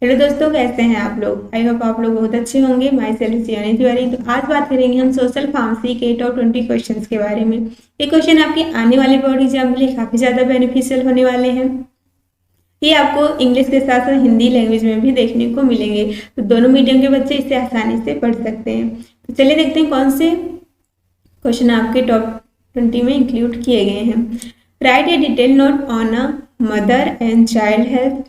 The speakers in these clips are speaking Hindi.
हेलो दोस्तों, कैसे हैं आप लोग। आई होप आप लोग बहुत अच्छे होंगे। My self Jiyani Tiwari. तो आज बात करेंगे हम सोशल फार्मेसी के टॉप 20 क्वेश्चंस के बारे में। ये क्वेश्चन आपके आने वाले बोर्ड एग्जाम के लिए काफी ज्यादा बेनिफिशियल होने वाले हैं। ये आपको इंग्लिश के साथ साथ हिंदी लैंग्वेज में भी देखने को मिलेंगे, तो दोनों मीडियम के बच्चे इसे आसानी से पढ़ सकते हैं। तो चलिए देखते हैं कौन से क्वेश्चन आपके टॉप 20 में इंक्लूड किए गए हैं। Write a detail note on a mother and child health,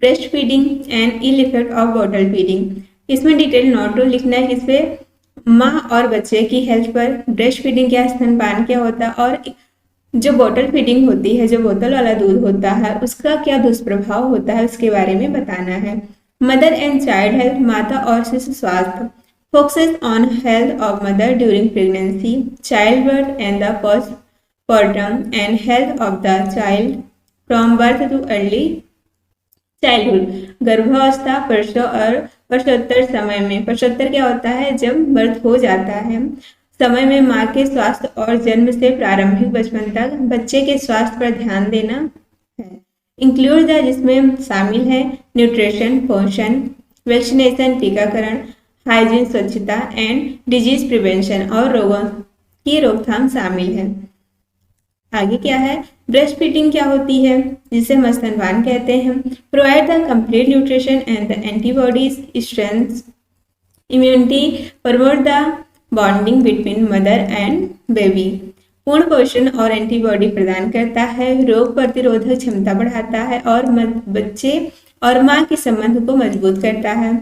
breast feeding and ill effect of bottle feeding. इसमें डिटेल नोट लिखना है, इस पे माँ और बच्चे की हेल्थ पर, ब्रेस्ट फीडिंग क्या, स्तनपान क्या होता है, और जो बॉटल फीडिंग होती है, जो बोतल वाला दूध होता है, उसका क्या दुष्प्रभाव होता है, उसके बारे में बताना है। मदर एंड चाइल्ड हेल्थ, माता और शिशु स्वास्थ्य, focuses on health of mother during pregnancy, child birth and the postpartum and health of the child from birth too early childhood, गर्भावस्था, प्रसव और प्रसवोत्तर समय में। प्रसवोत्तर क्या होता है, जब बर्थ हो जाता है, समय में माँ के स्वास्थ्य और जन्म से प्रारंभिक बचपन तक बच्चे के स्वास्थ्य पर ध्यान देना है। इंक्लूड द, जिसमें शामिल है न्यूट्रिशन, पोषण, वैक्सीनेशन टीकाकरण, हाइजीन स्वच्छता एंड डिजीज प्रिवेंशन, और रोगों की रोकथाम शामिल है। आगे क्या है, ब्रेस्ट फीडिंग क्या होती है, जिसे हम स्तनपान कहते हैं। Provide the complete nutrition and the antibodies strength immunity, promote the bonding between mother and baby, पूर्ण पोषण और एंटीबॉडी प्रदान करता है, रोग प्रतिरोधक क्षमता बढ़ाता है और बच्चे और माँ के संबंध को मजबूत करता है।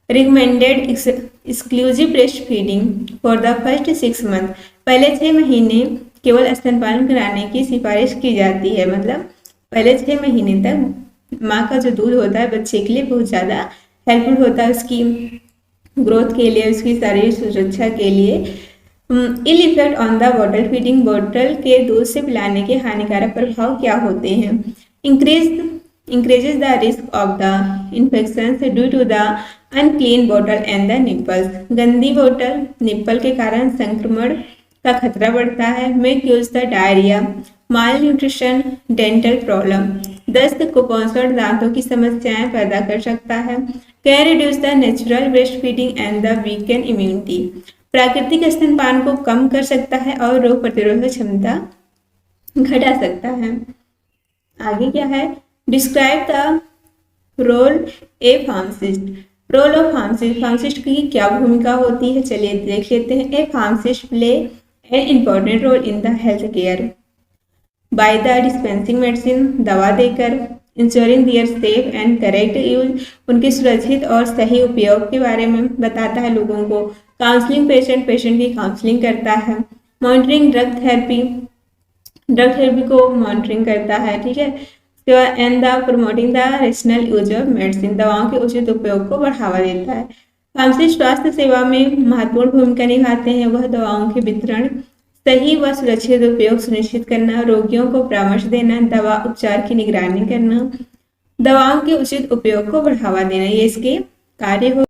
Recommended exclusive breast feeding for the first 6 month, पहले 6 महीने केवल स्तनपान कराने की सिफारिश की जाती है। मतलब पहले 6 महीने तक माँ का जो दूध होता है बच्चे के लिए बहुत ज़्यादा हेल्पफुल होता है, उसकी ग्रोथ के लिए, उसकी शारीरिक सुरक्षा के लिए। Ill effect on the bottle feeding, बोतल के दूध से पिलाने के हानिकारक प्रभाव क्या होते हैं। Increases the risk of the infection due to the unclean bottle and the nipples, गंदी बोतल निप्पल के कारण संक्रमण का खतरा बढ़ता है। Make use the diarrhoea, mall nutrition, dental problem, दस्त, कुपोषण, दांतों की समस्याएं पैदा कर सकता है। Can reduce the natural breast feeding and the weekend immunity, प्राकृतिक स्तनपान को कम कर सकता है और रोग प्रतिरोधक क्षमता घटा सकता है। आगे क्या है, describe the role a pharmacist, role of pharmacist, pharmacist की क्या भूमिका होती है, चलिए देख लेते हैं। A pharmacist play an important role in the health care by the dispensing medicine, दवा देकर, ensuring their safe and correct use, उनके सुरक्षित और सही उपयोग के बारे में बताता है लोगों को। काउंसलिंग पेशेंट, पेशेंट की काउंसलिंग करता है। Monitoring drug therapy, drug therapy को मॉनिटरिंग करता है, ठीक है। And the promoting the rational use of medicine, दवाओं के उचित उपयोग को बढ़ावा देता है। फार्मासिस्ट स्वास्थ्य सेवा में महत्वपूर्ण भूमिका निभाते हैं। वह दवाओं के वितरण, सही व सुरक्षित उपयोग सुनिश्चित करना, रोगियों को परामर्श देना, दवा उपचार की निगरानी करना, दवाओं के उचित उपयोग को बढ़ावा देना, ये इसके कार्य हो।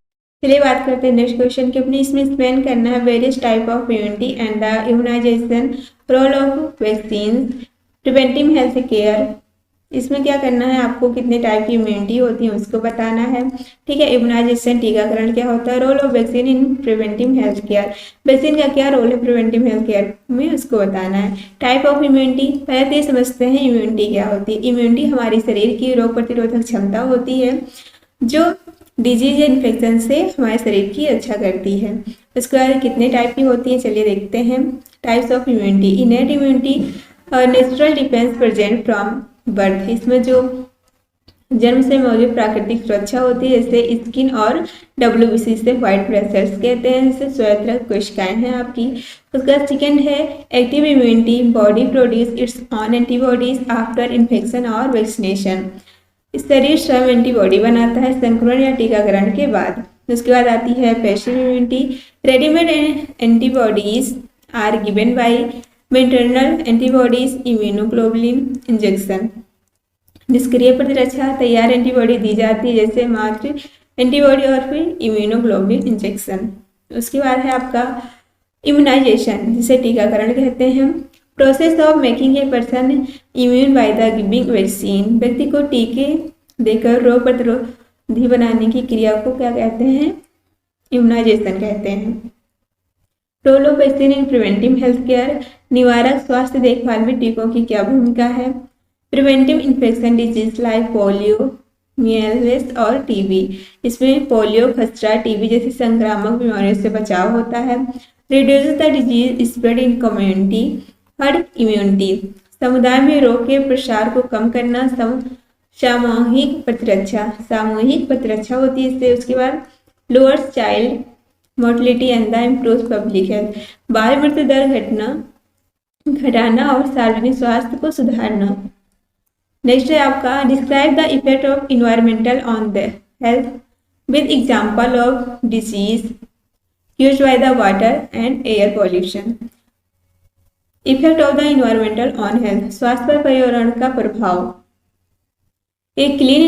चलिए बात करते हैं नेक्स्ट क्वेश्चन के अपने। इसमें एक्सप्लेन करना है various type of immunity and the immunisation, role of vaccine, preventive health care. इसमें क्या करना है, आपको कितने टाइप की इम्यूनिटी होती है उसको बताना है, ठीक है। इम्यूनाइजेशन, टीकाकरण क्या होता है, role of vaccine in preventive health care, vaccine का क्या रोल है प्रिवेंटिव हेल्थ केयर में, उसको बताना है। टाइप ऑफ इम्यूनिटी, पहले तो समझते हैं इम्यूनिटी क्या होती है। इम्यूनिटी हमारी शरीर की रोग प्रतिरोधक क्षमता होती है, जो डिजीज या इन्फेक्शन से हमारे शरीर की रक्षा करती है। उसके बाद कितने टाइप की होती है, चलिए देखते हैं। Types of immunity, innate immunity, natural defence present from birth, इसमें जो जन्म से मौजूद प्राकृतिक सुरक्षा होती है, जैसे स्किन और WBC से व्हाइट ब्लड सेल्स कहते हैं, जैसे स्वयंत्रक कोशिकाएं हैं आपकी। उसका सेकेंड है active immunity, body produce it's on antibodies after infection और वैक्सीनेशन, शरीर स्वयं एंटीबॉडी बनाता है संक्रमण या टीकाकरण के बाद। उसके बाद आती है passive immunity, readymade antibodies are given by maternal antibodies, immunoglobulin injection, निष्क्रिय प्रतिरक्षा, तैयार एंटीबॉडी दी जाती है जैसे मातृ एंटीबॉडी और फिर इम्यूनोग्लोबुलिन इंजेक्शन। उसके बाद है आपका इम्यूनाइजेशन, जिसे टीकाकरण कहते हैं। Process of making a person immune by the giving vaccine, व्यक्ति को टीके देकर रोग धी बनाने की क्रिया को क्या कहते हैं? इम्यूनाइजेशन कहते हैं। Role of vaccine in preventive health care, निवारक स्वास्थ्य देखभाल में टीकों की क्या भूमिका है? Preventive infection disease like polio, measles और टीबी, इसमें पोलियो, खसरा, टीबी जैसी संक्रामक बीमारियों से बचाव होता है। Reduce the disease spread in community, herd immunity, समुदाय में रोग के प्रसार को कम करना, सामूहिक प्रतिरक्षा होती है इससे। उसके बाद lowers child mortality and the improve public health, बाल मृत्यु दर घटाना और सार्वजनिक स्वास्थ्य को सुधारना। नेक्स्ट है आपका describe the effect of environmental on the health with example of disease used by the water and air pollution. Effect of the environmental on health, स्वास्थ्य पर पर्यावरण का प्रभाव। एक clean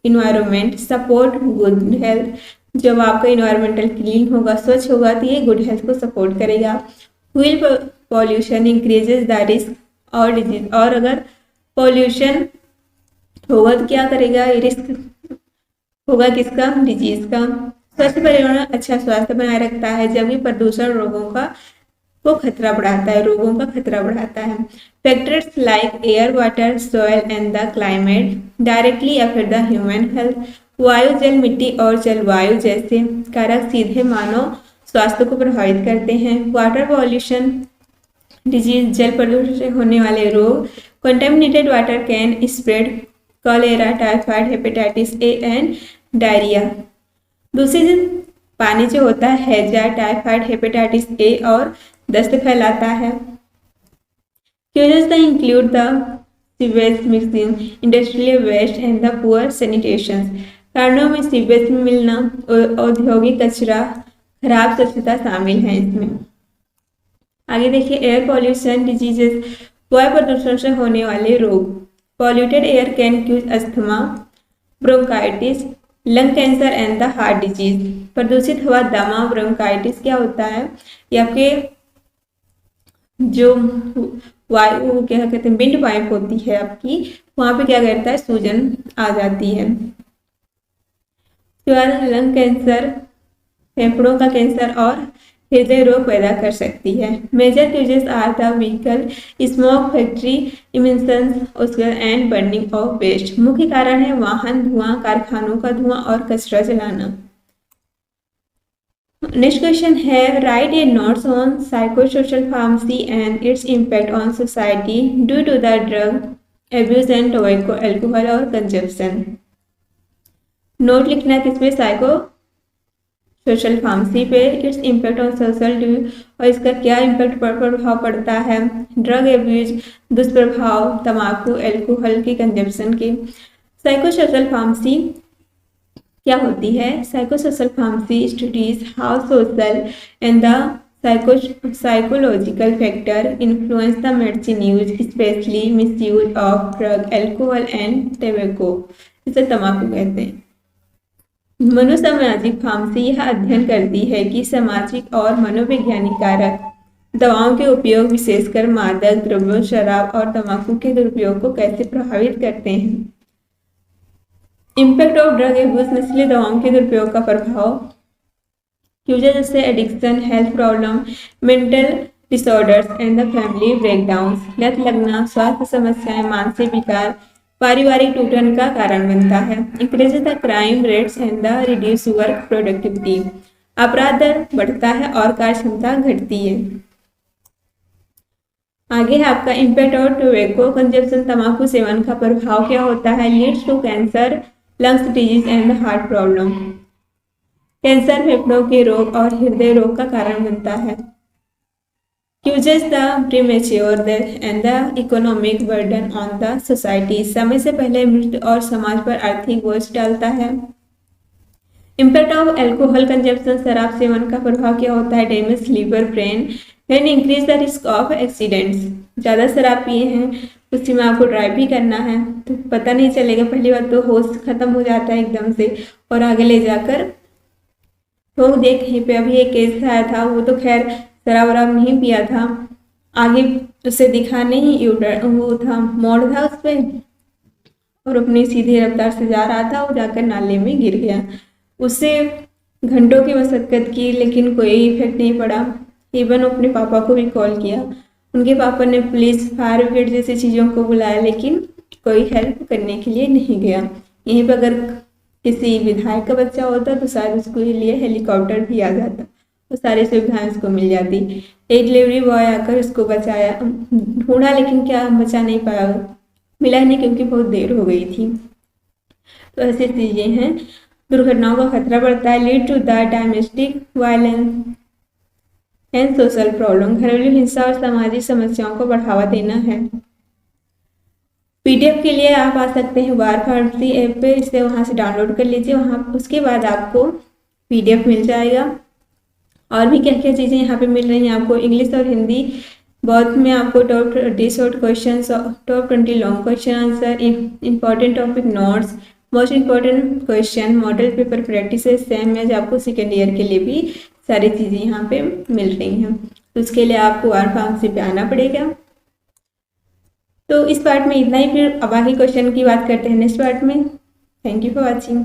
environment support good health, जब आपका इन्वायरमेंटल क्लीन होगा, स्वच्छ होगा, तो ये गुड हेल्थ को सपोर्ट करेगा। Wheel pollution increases the risk और डिजीज, और अगर पॉल्यूशन होगा तो क्या करेगा? रिस्क होगा किसका? डिजीज का। स्वच्छ पर्यावरण अच्छा स्वास्थ्य बनाए रखता है, जबकि प्रदूषण रोगों का खतरा बढ़ाता है। Factors like air, water, soil and the climate directly affect the human health. वायु, जल, मिट्टी और जलवायु जैसे कारक सीधे मानव स्वास्थ्य को प्रभावित करते हैं। वाटर पॉल्यूशन डिजीज, जल प्रदूषण से होने वाले रोग। Contaminated water can spread cholera, typhoid, hepatitis A and diarrhoea. दूषित पानी जो होता है हैजा, टाइफाइड, हेपेटाइटिस ए और दस्त फैलाता है। Causes that include the sewage mixing, industrial waste and the poor sanitation. कारणों में सीवेज में मिलना, औद्योगिक कचरा, खराब स्वच्छता शामिल है इसमें। आगे देखिए एयर पॉल्यूशन डिजीजेस, वायु प्रदूषण से होने वाले रोग। Polluted air can cause asthma, bronchitis, lung cancer and the heart disease. प्रदूषित हवा, दमा, ब्रोंकाइटिस क्या होता है? ये आपके जो वायु क्या कहते हैं विंड पाइप होती है आपकी, वहां पे क्या करता है? सूजन आ जाती है। लंग कैंसर, फेफड़ों का कैंसर और हृदय रोग पैदा कर सकती है। Major causes are the vehicle, smoke, factory emissions and burning of waste. मुख्य कारण है वाहन धुआं, कारखानों का धुआं और कचरा जलाना। नेक्स्ट क्वेश्चन है write a notes on psychosocial pharmacy and its impact on society due to the drug abuse and tobacco, alcohol और कंजप्शन। नोट लिखना किस पे? साइको सोशल फार्मेसी पे, its impact on social due, और इसका क्या इम्पैक्ट प्रभाव पड़ता है? ड्रग एब्यूज दुष्प्रभाव, तम्बाकू, अल्कोहल के कंजप्शन के। साइकोसोशल फार्मेसी क्या होती है? Psychosocial pharmacy studies how social and the psychological factor influence the medicine use, specially misuse of drug, alcohol and tobacco, इसे तम्बाकू कहते हैं। मनोसामाजिक फार्मेसी यह अध्ययन करती है कि सामाजिक और मनोवैज्ञानिक कारक दवाओं के उपयोग, विशेषकर मादक द्रव्यों, शराब और तम्बाकू के दुरुपयोग को कैसे प्रभावित करते हैं। इम्पैक्ट ऑफ ड्रग एब्यूज, नशीली दवाओं के दुरुपयोग का प्रभाव। यूजर जैसे addiction, health problem, mental disorders and the family breakdowns, लत लगना, स्वास्थ्य समस्याएं, मानसिक विकार, पारिवारिक टूटन का कारण बनता है। Increase the crime rates and the reduce work productivity, अपराध दर बढ़ता है और कार्य क्षमता घटती है। आगे है आपका इम्पैक्ट ऑफ टोबैको कंजप्शन, तम्बाकू सेवन का प्रभाव क्या होता है? Leads to cancer, lungs disease and heart problem. Cancer, फेफड़ों के रोग और हृदय रोग का कारण बनता है। Causes the premature death and the economic burden on the society, समय से पहले मृत्यु और समाज पर आर्थिक बोझ डालता है। इम्पैक्ट ऑफ अल्कोहल कंजप्शन, शराब सेवन का प्रभाव क्या होता है? Damage liver, brain and increase the risk of accidents. ज़्यादा शराब पिए हैं, उसी में आपको ड्राइव भी करना है तो पता नहीं चलेगा, पहली बात तो होश खत्म हो जाता है एकदम से, और आगे ले जाकर तो कहीं पे अभी एक केस आया था, वो तो खैर शराब वराब नहीं पिया था, आगे उसे दिखा नहीं वो था, मोड़ था उस पर, और अपनी सीधी रफ्तार से जा रहा था, वो जाकर नाले में गिर गया। उससे घंटों की मशक्कत की लेकिन कोई इफेक्ट नहीं पड़ा। इवन अपने पापा को भी कॉल किया, उनके पापा ने पुलिस, फायर ब्रिगेड जैसी चीज़ों को बुलाया लेकिन कोई हेल्प करने के लिए नहीं गया। यहीं पर अगर किसी विधायक का बच्चा होता तो शायद उसके लिए हेलीकॉप्टर भी आ जाता, तो सारी सुविधाएं उसको मिल जाती। एक डिलीवरी बॉय आकर उसको बचाया, ढूंढा लेकिन क्या बचा नहीं पाया, मिला नहीं क्योंकि बहुत देर हो गई थी। तो ऐसी चीज़ें हैं, दुर्घटनाओं का खतरा बढ़ता है। Lead to the domestic violence and social problem, घरेलू हिंसा और सामाजिक समस्याओं को बढ़ावा देना है। पीडीएफ के लिए आप आ सकते हैं वार फार्मेसी ऐप पे, इसे वहाँ से डाउनलोड कर लीजिए। वहाँ उसके बाद आपको पीडीएफ मिल जाएगा। और भी क्या क्या चीज़ें यहाँ पे मिल रही हैं आपको, इंग्लिश और हिंदी बहुत में आपको top 30 short question, top 20 long question answer, important topic notes, most important question, model paper practice, same as आपको सेकेंड ईयर के लिए भी सारी चीज़ें यहाँ पे मिल रही हैं। तो उसके लिए आपको आर फार्मेसी पे आना पड़ेगा। तो इस पार्ट में इतना ही, फिर अब आगे क्वेश्चन की बात करते हैं नेक्स्ट पार्ट में। Thank you for watching.